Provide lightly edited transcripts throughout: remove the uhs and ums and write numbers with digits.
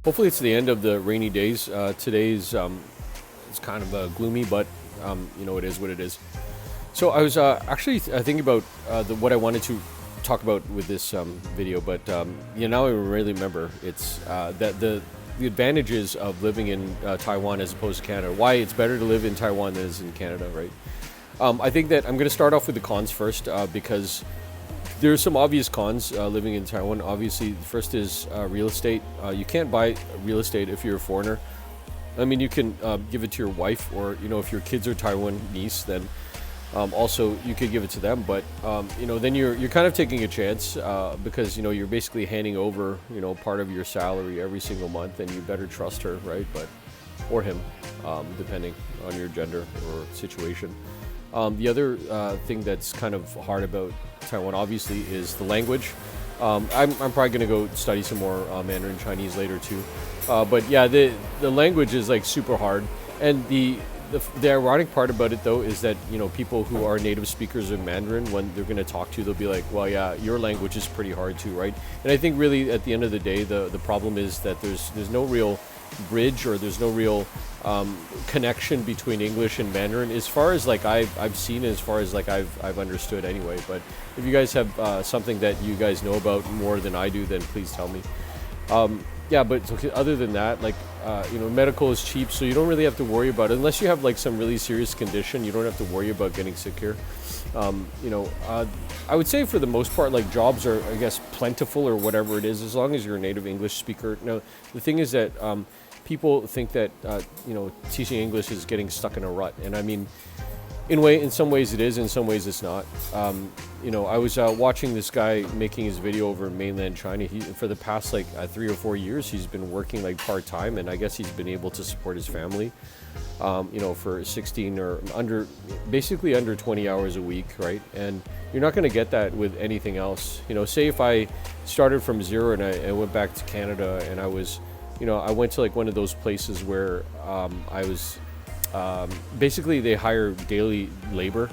Hopefully, it's the end of the rainy days. Today's it's kind of gloomy, but it is what it is. So I was actually thinking about what I wanted to talk about with this video, but now I really remember it's that the advantages of living in Taiwan as opposed to Canada. Why it's better to live in Taiwan than it is in Canada, right? I think that I'm going to start off with the cons first because there's some obvious cons living in Taiwan. Obviously, the first is real estate. You can't buy real estate if you're a foreigner. I mean, you can give it to your wife, or if your kids are Taiwanese, then also you could give it to them. But then you're kind of taking a chance because you're basically handing over part of your salary every single month, and you better trust her, right? Or him, depending on your gender or situation. The other thing that's kind of hard about Taiwan, obviously, is the language. I'm probably going to go study some more Mandarin Chinese later too. But yeah, the language is like super hard. And the ironic part about it though is that people who are native speakers of Mandarin, when they're going to talk to you, they'll be like, well, yeah, your language is pretty hard too, right? And I think really at the end of the day, the problem is that there's no real bridge, or there's no real connection between English and Mandarin as far as like I've seen, as far as like I've understood anyway. But if you guys have something that you guys know about more than I do, then please tell me. Yeah, but okay, other than that, like medical is cheap, so you don't really have to worry about it unless you have like some really serious condition. You don't have to worry about getting sick here. I would say for the most part, like jobs are, I guess, plentiful or whatever it is, as long as you're a native English speaker. Now, the thing is that people think that teaching English is getting stuck in a rut, and I mean, in some ways it is, in some ways it's not. I was watching this guy making his video over in mainland China. For the past like 3 or 4 years, he's been working like part-time, and I guess he's been able to support his family, for 16 or basically under 20 hours a week, right? And you're not going to get that with anything else. Say if I started from zero and I went back to Canada, and I was, I went to like one of those places where I was, basically they hire daily labor.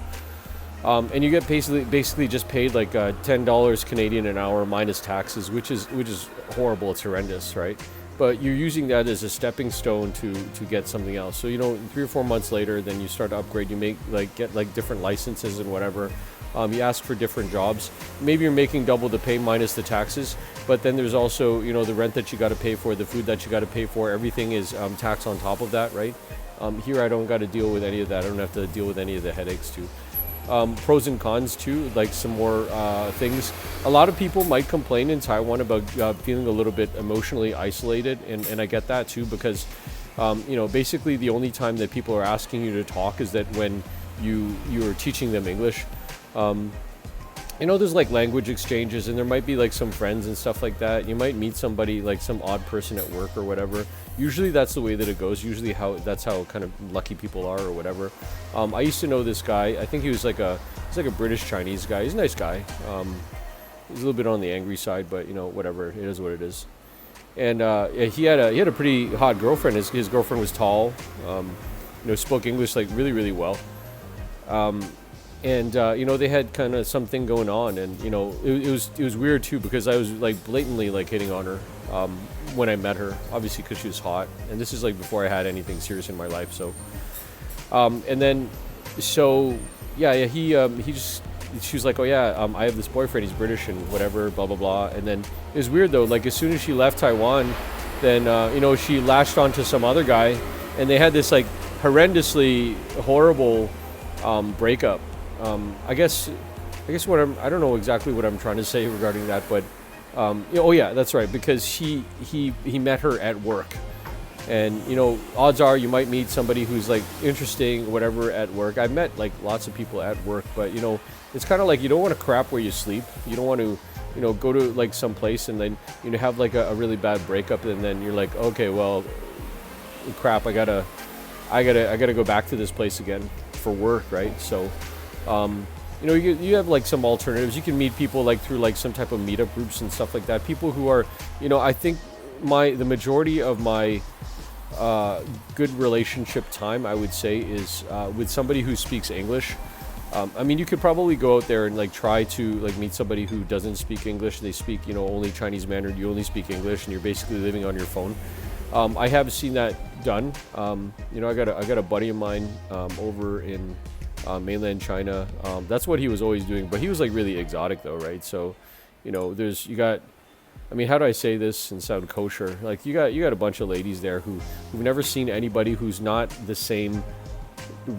And you get basically just paid like $10 Canadian an hour minus taxes, which is horrible. It's horrendous, right? But you're using that as a stepping stone to get something else. So 3 or 4 months later, then you start to upgrade. You get like different licenses and whatever. You ask for different jobs. Maybe you're making double the pay minus the taxes, but then there's also the rent that you got to pay for, the food that you got to pay for. Everything is tax on top of that, right? Here I don't got to deal with any of that. I don't have to deal with any of the headaches too. Pros and cons too, like some more things. A lot of people might complain in Taiwan about feeling a little bit emotionally isolated, and I get that too, because basically the only time that people are asking you to talk is that when you're teaching them English. There's like language exchanges, and there might be like some friends and stuff like that. You might meet somebody, like some odd person at work or whatever. Usually that's the way that it goes. Usually that's how kind of lucky people are or whatever. I used to know this guy. I think he's like a British Chinese guy. He's a nice guy. He's a little bit on the angry side, but whatever. It is what it is. And he had a pretty hot girlfriend. His girlfriend was tall. Spoke English like really, really well. And they had kind of something going on, and it was weird too, because I was like blatantly like hitting on her when I met her, obviously because she was hot, and this is like before I had anything serious in my life. So she was like, oh yeah, I have this boyfriend, he's British and whatever, blah blah blah. And then it was weird though, like as soon as she left Taiwan, then she latched onto some other guy, and they had this like horrendously horrible breakup. I guess I don't know exactly what I'm trying to say regarding that, but oh yeah, that's right, because he met her at work, and odds are you might meet somebody who's like interesting, whatever, at work. I've met like lots of people at work, but it's kind of like you don't want to crap where you sleep. You don't want to go to like some place and then have like a really bad breakup, and then you're like, okay, well, crap, I gotta go back to this place again for work, right? So you have like some alternatives. You can meet people like through like some type of meetup groups and stuff like that. People who are, I think the majority of my good relationship time, I would say, is with somebody who speaks English. I mean, you could probably go out there and like try to like meet somebody who doesn't speak English. They speak, only Chinese Mandarin. You only speak English, and you're basically living on your phone. I have seen that done. You know, I got a buddy of mine over in mainland China. That's what he was always doing, but he was like really exotic though, right? So, you know, you got. I mean, how do I say this and sound kosher? Like you got a bunch of ladies there who've never seen anybody who's not the same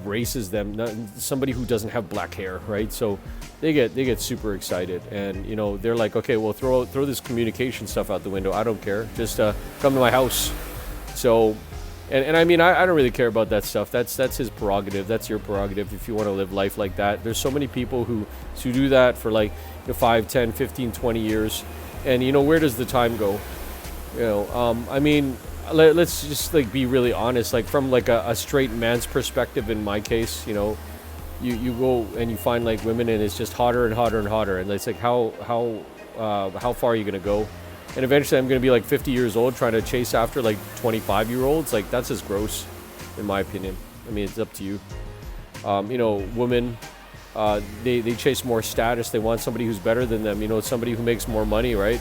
race as them, not, somebody who doesn't have black hair, right? So they get super excited, and you know they're like, okay, well throw this communication stuff out the window. I don't care. Just come to my house. So, and I mean I don't really care about that stuff. That's his prerogative. That's your prerogative if you want to live life like that. There's so many people who do that for like 5, 10, 15, 20 years, and you know where does the time go? You know, I mean. Let's just like be really honest, like from like a straight man's perspective. In my case, you know, you go and you find like women and it's just hotter and hotter and hotter, and it's like how far are you gonna go? And eventually I'm gonna be like 50 years old trying to chase after like 25-year-olds. Like that's just gross in my opinion. I mean, it's up to you. You know, women, they chase more status. They want somebody who's better than them, you know, somebody who makes more money, right?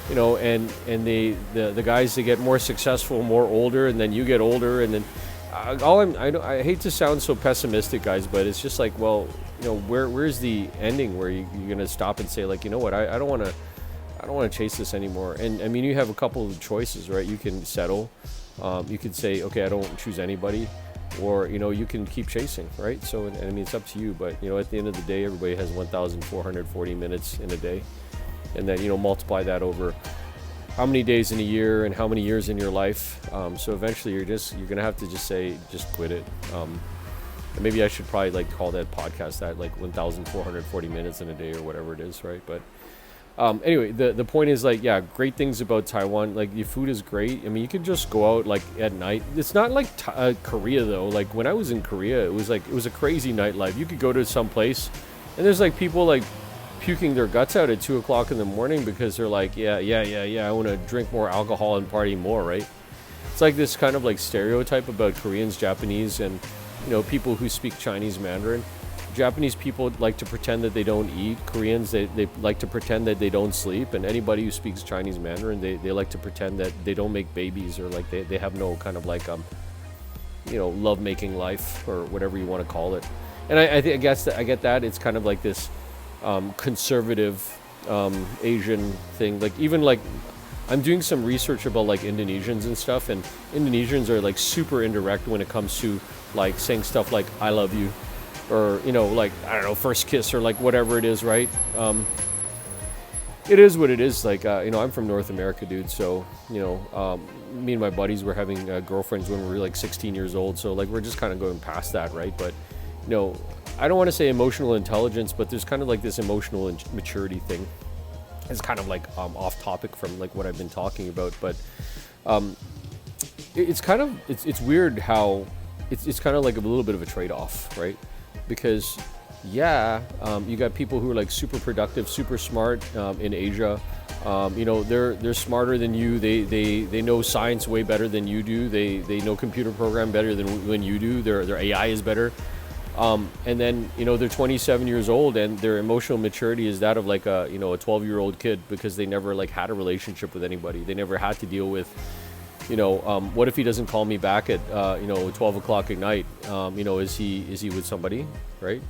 You know, and the guys, they get more successful, more older, and then you get older, and then I hate to sound so pessimistic, guys, but it's just like, well, you know, where's the ending where you're gonna stop and say like, you know what, I don't want to chase this anymore. And I mean, you have a couple of choices, right? You can settle, you could say, okay, I don't choose anybody, or you know, you can keep chasing, right? So and I mean, it's up to you, but you know, at the end of the day, everybody has 1,440 minutes in a day. And then, you know, multiply that over how many days in a year and how many years in your life. So eventually you're going to have to just say, just quit it. And maybe I should probably like call that podcast that like 1,440 minutes in a day or whatever it is, right? But anyway, the point is like, yeah, great things about Taiwan. Like the food is great. I mean, you can just go out like at night. It's not like Korea though. Like when I was in Korea, it was a crazy nightlife. You could go to some place and there's like people like puking their guts out at 2 o'clock in the morning because they're like, yeah, I want to drink more alcohol and party more, right? It's like this kind of like stereotype about Koreans, Japanese, and you know, people who speak Chinese Mandarin. Japanese people like to pretend that they don't eat. Koreans, they like to pretend that they don't sleep, and anybody who speaks Chinese Mandarin, they like to pretend that they don't make babies, or like they have no kind of like you know, love making life or whatever you want to call it. And I guess I get that it's kind of like this conservative Asian thing. Like even like I'm doing some research about like Indonesians and stuff, and Indonesians are like super indirect when it comes to like saying stuff like I love you, or you know, like I don't know, first kiss, or like whatever it is, right? It is what it is. Like you know, I'm from North America, dude, so you know, me and my buddies were having girlfriends when we were like 16 years old, so like we're just kind of going past that, right? But you know, I don't want to say emotional intelligence, but there's kind of like this emotional maturity thing. It's kind of like off topic from like what I've been talking about, but it's kind of it's weird how it's kind of like a little bit of a trade-off, right? Because yeah, you got people who are like super productive, super smart in Asia. You know, they're smarter than you. They know science way better than you do. They know computer program better than when you do. Their AI is better. And then, you know, they're 27 years old and their emotional maturity is that of like a 12-year-old kid, because they never like had a relationship with anybody. They never had to deal with, you know, what if he doesn't call me back at, 12 o'clock at night? You know, is he with somebody, right?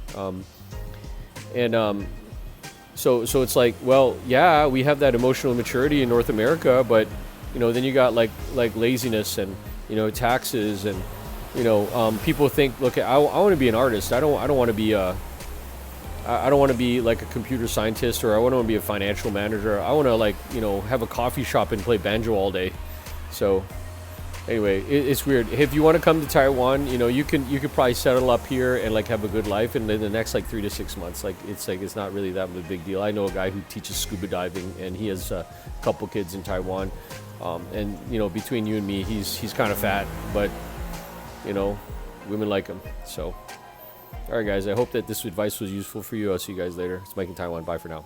So it's like, well, yeah, we have that emotional maturity in North America, but, you know, then you got like laziness and, you know, taxes and, you know, people think, look, I want to be an artist. I don't want to be I don't want to be like a computer scientist, or I want to be a financial manager. I want to like, you know, have a coffee shop and play banjo all day. So anyway, it's weird. If you want to come to Taiwan, you know, you could probably settle up here and like have a good life, and then the next like 3 to 6 months, it's not really that of a big deal. I know a guy who teaches scuba diving, and he has a couple kids in Taiwan, and you know, between you and me, he's kind of fat, but you know, women like him. So, all right, guys, I hope that this advice was useful for you. I'll see you guys later. It's Mike in Taiwan. Bye for now.